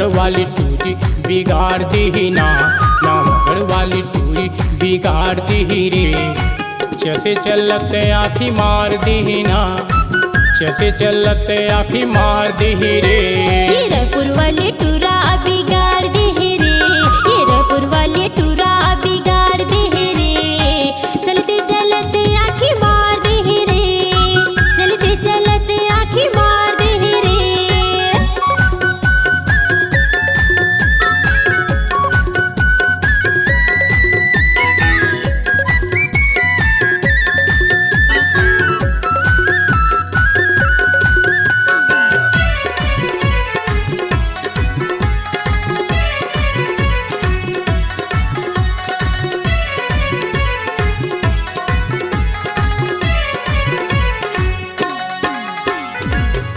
नवगढ़ वाली टूरी बिगाड़ दी ना, नवगढ़ वाली टूरी बिगाड़ दी रे। चलते चलते आँखी मार दी ना, चलते चलते आँखी मार दी रे। हीरापुर वाली टूरा बिगाड़ दी रे, हीरापुर वाली टूरा बिगाड़ दी रे। चलते चलते आँखी मार दी रे, चलते चलते आँखी मार दी रे।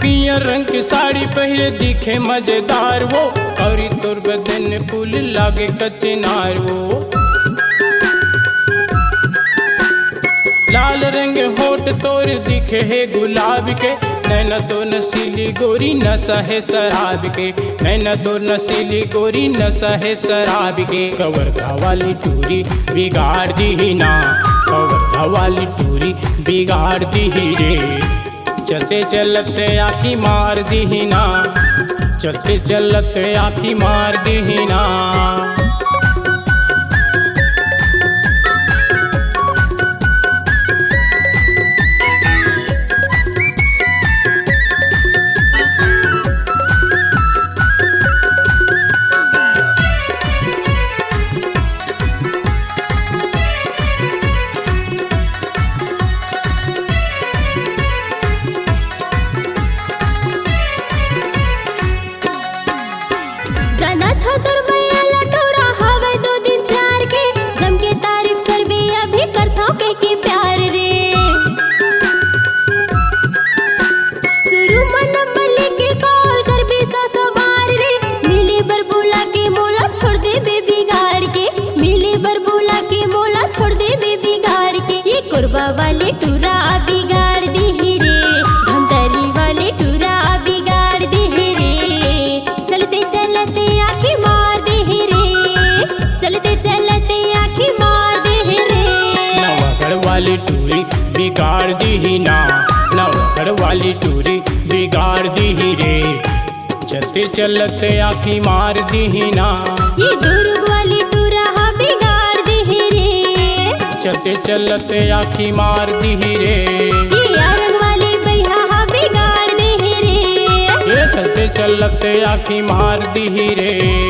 पियर रंग की साड़ी पहले दिखे मजेदार वो, और तोर बदन फूल लागे कचनार वो। लाल रंग होठ तोर दिखे है गुलाब के, नैना तो नसीली गोरी नशा है शराब के, नैना तो नसीली गोरी नशा है शराब के। कवर्धा वाली टूरी बिगाड़ दी ना, कवर्धा वाली टूरी बिगाड़ दी रे। चलते चलते आँखी मार दी ना, चलते चलते आँखी मार दी ना। जाना था तोर मैया लटोरा हवे 2 दिन 4 के, जम के तारीफ कर भी अभी करता कह के प्यार रे। शुरू मन बल्ले के कॉल कर भी सवार रे। मिली बर बोला के मोला छोड़ दे बेबी गाड़ के, मिली बर बोला के मोला छोड़ दे बेबी गाड़ के। ये कोरबा वाली टूरा बिगाड़ दी रे, धमतरी वाली टूरा बिगाड़ दी रे। चलते चलते आँखी मार दी रे, चलते चलते आँखी मार दी रे। नवगढ़ वाली टूरी बिगाड़ दी ना, नवगढ़ वाली टूरी बिगाड़ दी रे। चलते चलते आँखी मार दी ना, ये दुर्ग वाली टूरा बिगाड़ दी रे। चलते चलते आँखी मार दी रे। ये यारंग वाली भैया बिगाड़ दी रे। ये चलते चलते आँखी मार दी रे।